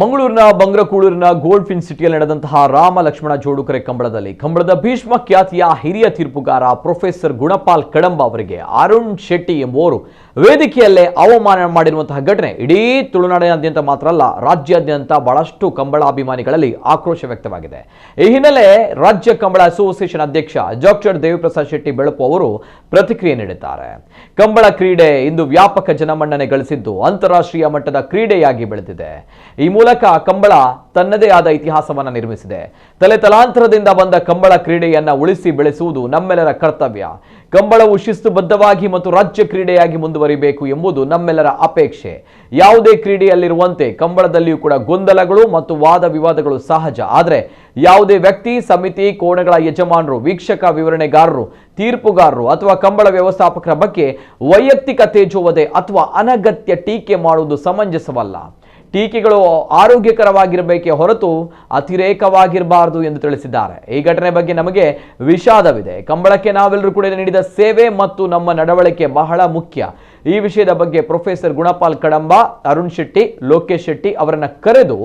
ಮಂಗಳೂರಿನ ಬಂಗ್ರಕೂಳೂರಿನ gold fin ಸಿಟಿಯಲ್ಲಿ ನಡೆದಂತಹ ರಾಮ ಲಕ್ಷ್ಮಣ ಜೋಡುಕರೆ ಕಂಬಳದ ಭೀಷ್ಮ ಖ್ಯಾತಿಯ ಹಿರಿಯ ತೀರ್ಪುಗಾರ ಪ್ರೊಫೆಸರ್ ಗುಣಪಾಲ್ ಕಡಂಬ ಅವರಿಗೆ ಅರುಣ್ ಶೆಟ್ಟಿ ಎಂಬುವರು ವೇದಿಕೆಯಲ್ಲೇ ಅವಮಾನ ಮಾಡಿರುವಂತಹ ಘಟನೆ ಇಡೀ ತುಳುನಾಡಿನಾದ್ಯಂತ ಮಾತ್ರ ಅಲ್ಲ, ರಾಜ್ಯಾದ್ಯಂತ ಬಹಳಷ್ಟು ಕಂಬಳಾಭಿಮಾನಿಗಳಲ್ಲಿ ಆಕ್ರೋಶ ವ್ಯಕ್ತವಾಗಿದೆ. ಈ ಹಿನ್ನೆಲೆ ರಾಜ್ಯ ಕಂಬಳ ಅಸೋಸಿಯೇಷನ್ ಅಧ್ಯಕ್ಷ ಡಾಕ್ಟರ್ ದೇವಿಪ್ರಸಾದ್ ಶೆಟ್ಟಿ ಬೆಳಪು ಅವರು ಪ್ರತಿಕ್ರಿಯೆ ನೀಡಿದ್ದಾರೆ. ಕಂಬಳ ಕ್ರೀಡೆ ಇಂದು ವ್ಯಾಪಕ ಜನಮನ್ನಣೆ ಗಳಿಸಿದ್ದು ಅಂತಾರಾಷ್ಟ್ರೀಯ ಮಟ್ಟದ ಕ್ರೀಡೆಯಾಗಿ ಬೆಳೆದಿದೆ. ಈ ಮೂಲಕ ಕಂಬಳ ತನ್ನದೇ ಆದ ಇತಿಹಾಸವನ್ನು ನಿರ್ಮಿಸಿದೆ. ತಲೆತಲಾಂತರದಿಂದ ಬಂದ ಕಂಬಳ ಕ್ರೀಡೆಯನ್ನ ಉಳಿಸಿ ಬೆಳೆಸುವುದು ನಮ್ಮೆಲ್ಲರ ಕರ್ತವ್ಯ. ಕಂಬಳವು ಶಿಸ್ತುಬದ್ಧವಾಗಿ ಮತ್ತು ರಾಜ್ಯ ಕ್ರೀಡೆಯಾಗಿ ಮುಂದುವರಿಬೇಕು ಎಂಬುದು ನಮ್ಮೆಲ್ಲರ ಅಪೇಕ್ಷೆ. ಯಾವುದೇ ಕ್ರೀಡೆಯಲ್ಲಿರುವಂತೆ ಕಂಬಳದಲ್ಲಿಯೂ ಕೂಡ ಗೊಂದಲಗಳು ಮತ್ತು ವಾದ ವಿವಾದಗಳು ಸಹಜ. ಆದರೆ ಯಾವುದೇ ವ್ಯಕ್ತಿ, ಸಮಿತಿ, ಕೋಣಗಳ ಯಜಮಾನರು, ವೀಕ್ಷಕ, ವಿವರಣೆಗಾರರು, ತೀರ್ಪುಗಾರರು ಅಥವಾ ಕಂಬಳ ವ್ಯವಸ್ಥಾಪಕರ ಬಗ್ಗೆ ವೈಯಕ್ತಿಕ ತೇಜೋವಧೆ ಅಥವಾ ಅನಗತ್ಯ ಟೀಕೆ ಮಾಡುವುದು ಸಮಂಜಸವಲ್ಲ. ಟೀಕೆಗಳು ಆರೋಗ್ಯಕರವಾಗಿರಬೇಕೇ ಹೊರತು ಅತಿರೇಕವಾಗಿರಬಾರದು ಎಂದು ತಿಳಿಸಿದ್ದಾರೆ. ಈ ಘಟನೆ ಬಗ್ಗೆ ನಮಗೆ ವಿಷಾದವಿದೆ. ಕಂಬಳಕ್ಕೆ ನಾವೆಲ್ಲರೂ ಕೂಡ ನೀಡಿದ ಸೇವೆ ಮತ್ತು ನಮ್ಮ ನಡವಳಿಕೆ ಬಹಳ ಮುಖ್ಯ. ಈ ವಿಷಯದ ಬಗ್ಗೆ ಪ್ರೊಫೆಸರ್ ಗುಣಪಾಲ್ ಕಡಂಬ, ಅರುಣ್ ಶೆಟ್ಟಿ, ಲೋಕೇಶ್ ಶೆಟ್ಟಿ ಅವರನ್ನು ಕರೆದು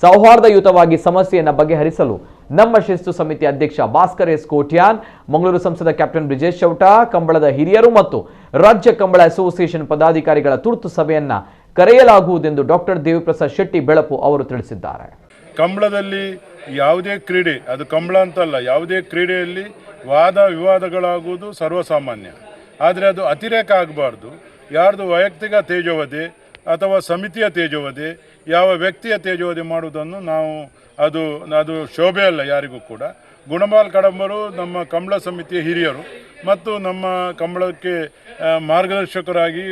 ಸೌಹಾರ್ದಯುತವಾಗಿ ಸಮಸ್ಯೆಯನ್ನು ಬಗೆಹರಿಸಲು ನಮ್ಮ ಶಿಸ್ತು ಸಮಿತಿ ಅಧ್ಯಕ್ಷ ಭಾಸ್ಕರ್ ಎಸ್ ಕೋಟ್ಯಾನ್, ಮಂಗಳೂರು ಸಂಸದ ಕ್ಯಾಪ್ಟನ್ ಬ್ರಿಜೇಶ್ ಚೌಟ, ಕಂಬಳದ ಹಿರಿಯರು ಮತ್ತು ರಾಜ್ಯ ಕಂಬಳ ಅಸೋಸಿಯೇಷನ್ ಪದಾಧಿಕಾರಿಗಳ ತುರ್ತು ಸಭೆಯನ್ನ ಕರೆಯಲಾಗುವುದೆಂದು ಡಾಕ್ಟರ್ ದೇವಿಪ್ರಸಾದ್ ಶೆಟ್ಟಿ ಬೆಳಪು ಅವರು ತಿಳಿಸಿದ್ದಾರೆ. ಕಂಬಳದಲ್ಲಿ ಯಾವುದೇ ಕ್ರೀಡೆ, ಅದು ಕಂಬಳ ಅಂತಲ್ಲ, ಯಾವುದೇ ಕ್ರೀಡೆಯಲ್ಲಿ ವಾದ ವಿವಾದಗಳಾಗುವುದು ಸರ್ವಸಾಮಾನ್ಯ. ಆದರೆ ಅದು ಅತಿರೇಕ ಆಗಬಾರ್ದು. ಯಾರ್ದು ವೈಯಕ್ತಿಕ ತೇಜೋವಧೆ ಅಥವಾ ಸಮಿತಿಯ ತೇಜೋವಧೆ, ಯಾವ ವ್ಯಕ್ತಿಯ ತೇಜೋವಧೆ ಮಾಡುವುದನ್ನು ನಾವು ಅದು ಶೋಭೆ ಅಲ್ಲ ಯಾರಿಗೂ ಕೂಡ. ಗುಣಪಾಲ್ ಕಡಂಬರು ನಮ್ಮ ಕಂಬಳ ಸಮಿತಿಯ ಹಿರಿಯರು ಮತ್ತು ನಮ್ಮ ಕಂಬಳಕ್ಕೆ ಮಾರ್ಗದರ್ಶಕರಾಗಿ,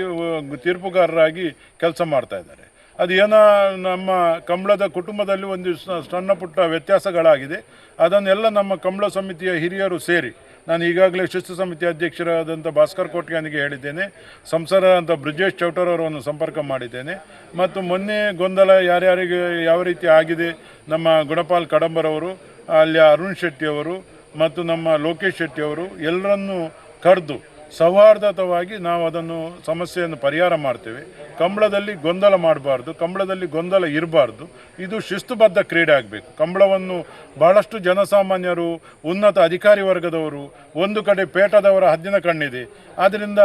ತೀರ್ಪುಗಾರರಾಗಿ ಕೆಲಸ ಮಾಡ್ತಾ ಇದ್ದಾರೆ. ಅದು ಏನೋ ನಮ್ಮ ಕಂಬಳದ ಕುಟುಂಬದಲ್ಲಿ ಒಂದು ಸಣ್ಣ ಪುಟ್ಟ ವ್ಯತ್ಯಾಸಗಳಾಗಿದೆ. ಅದನ್ನೆಲ್ಲ ನಮ್ಮ ಕಂಬಳ ಸಮಿತಿಯ ಹಿರಿಯರು ಸೇರಿ, ನಾನು ಈಗಾಗಲೇ ಶಿಸ್ತು ಸಮಿತಿ ಅಧ್ಯಕ್ಷರಾದಂಥ ಭಾಸ್ಕರ್ ಕೋಟ್ಯಾನಿಗೆ ಹೇಳಿದ್ದೇನೆ, ಸಂಸದರಾದಂಥ ಬ್ರಿಜೇಶ್ ಚೌಟರವರನ್ನು ಸಂಪರ್ಕ ಮಾಡಿದ್ದೇನೆ ಮತ್ತು ಮೊನ್ನೆ ಗೊಂದಲ ಯಾರ್ಯಾರಿಗೆ ಯಾವ ರೀತಿ ಆಗಿದೆ, ನಮ್ಮ ಗುಣಪಾಲ್ ಕಡಂಬರವರು, ಅಲ್ಲಿ ಅರುಣ್ ಶೆಟ್ಟಿಯವರು ಮತ್ತು ನಮ್ಮ ಲೋಕೇಶ್ ಶೆಟ್ಟಿಯವರು ಎಲ್ಲರನ್ನೂ ಕರೆದು ಸೌಹಾರ್ದತವಾಗಿ ನಾವು ಅದನ್ನು ಸಮಸ್ಯೆಯನ್ನು ಪರಿಹಾರ ಮಾಡ್ತೇವೆ. ಕಂಬಳದಲ್ಲಿ ಗೊಂದಲ ಮಾಡಬಾರ್ದು, ಕಂಬಳದಲ್ಲಿ ಗೊಂದಲ ಇರಬಾರ್ದು. ಇದು ಶಿಸ್ತುಬದ್ಧ ಕ್ರೀಡೆ ಆಗಬೇಕು. ಕಂಬಳವನ್ನು ಬಹಳಷ್ಟು ಜನಸಾಮಾನ್ಯರು, ಉನ್ನತ ಅಧಿಕಾರಿ ವರ್ಗದವರು, ಒಂದು ಕಡೆ ಪೇಟದವರ ಹದ್ದಿನ ಕಣ್ಣಿದೆ. ಆದ್ದರಿಂದ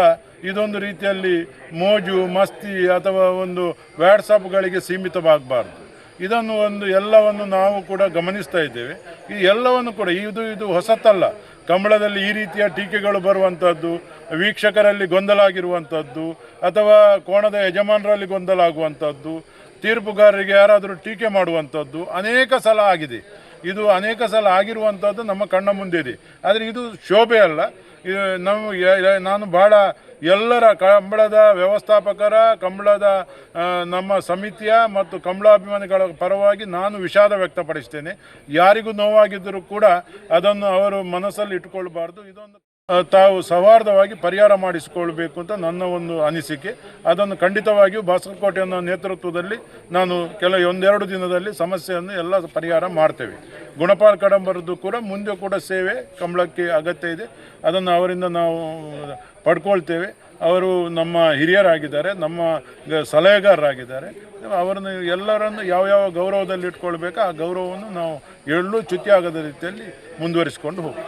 ಇದೊಂದು ರೀತಿಯಲ್ಲಿ ಮೋಜು ಮಸ್ತಿ ಅಥವಾ ಒಂದು ವ್ಯಾಟ್ಸಪ್ಗಳಿಗೆ ಸೀಮಿತವಾಗಬಾರ್ದು. ಇದನ್ನು ಎಲ್ಲವನ್ನು ನಾವು ಕೂಡ ಗಮನಿಸ್ತಾ ಇದ್ದೇವೆ. ಈ ಎಲ್ಲವನ್ನು ಕೂಡ ಇದು ಹೊಸತಲ್ಲ. ಕಂಬಳದಲ್ಲಿ ಈ ರೀತಿಯ ಟೀಕೆಗಳು ಬರುವಂಥದ್ದು, ವೀಕ್ಷಕರಲ್ಲಿ ಗೊಂದಲ ಆಗಿರುವಂಥದ್ದು ಅಥವಾ ಕೋಣದ ಯಜಮಾನರಲ್ಲಿ ಗೊಂದಲ ಆಗುವಂಥದ್ದು, ತೀರ್ಪುಗಾರರಿಗೆ ಯಾರಾದರೂ ಟೀಕೆ ಮಾಡುವಂಥದ್ದು ಅನೇಕ ಸಲ ಆಗಿದೆ. ಇದು ಅನೇಕ ಸಲ ಆಗಿರುವಂಥದ್ದು ನಮ್ಮ ಕಣ್ಣ ಮುಂದೆ ಇದೆ. ಆದರೆ ಇದು ಶೋಭೆ ಅಲ್ಲ. ನಾನು ಭಾಳ ಎಲ್ಲರ ಕಂಬಳದ ವ್ಯವಸ್ಥಾಪಕರ, ಕಂಬಳದ ನಮ್ಮ ಸಮಿತಿಯ ಮತ್ತು ಕಂಬಳಾಭಿಮಾನಿಗಳ ಪರವಾಗಿ ನಾನು ವಿಷಾದ ವ್ಯಕ್ತಪಡಿಸ್ತೇನೆ. ಯಾರಿಗೂ ನೋವಾಗಿದ್ದರೂ ಕೂಡ ಅದನ್ನು ಅವರು ಮನಸ್ಸಲ್ಲಿ ಇಟ್ಟುಕೊಳ್ಬಾರ್ದು. ಇದೊಂದು ತಾವು ಸೌಹಾರ್ದವಾಗಿ ಪರಿಹಾರ ಮಾಡಿಸಿಕೊಳ್ಬೇಕು ಅಂತ ನನ್ನ ಒಂದು ಅನಿಸಿಕೆ. ಅದನ್ನು ಖಂಡಿತವಾಗಿಯೂ ಭಾಸ್ಕರ್ ಕೋಟೆಯ ನೇತೃತ್ವದಲ್ಲಿ ನಾನು ಒಂದೆರಡು ದಿನದಲ್ಲಿ ಸಮಸ್ಯೆಯನ್ನು ಎಲ್ಲ ಪರಿಹಾರ ಮಾಡ್ತೇವೆ. ಗುಣಪಾಲ್ ಕಡಂಬರದ್ದು ಕೂಡ ಮುಂದೆ ಕೂಡ ಸೇವೆ ಕಂಬಳಕ್ಕೆ ಅಗತ್ಯ ಇದೆ. ಅದನ್ನು ಅವರಿಂದ ನಾವು ಪಡ್ಕೊಳ್ತೇವೆ. ಅವರು ನಮ್ಮ ಹಿರಿಯರಾಗಿದ್ದಾರೆ, ನಮ್ಮ ಸಲಹೆಗಾರರಾಗಿದ್ದಾರೆ. ಅವರನ್ನು ಎಲ್ಲರನ್ನು ಯಾವ ಗೌರವದಲ್ಲಿ ಇಟ್ಕೊಳ್ಬೇಕು, ಆ ಗೌರವವನ್ನು ನಾವು ಚ್ಯುತಿ ಆಗದ ರೀತಿಯಲ್ಲಿ ಮುಂದುವರಿಸಿಕೊಂಡು ಹೋಗ್ತೀವಿ.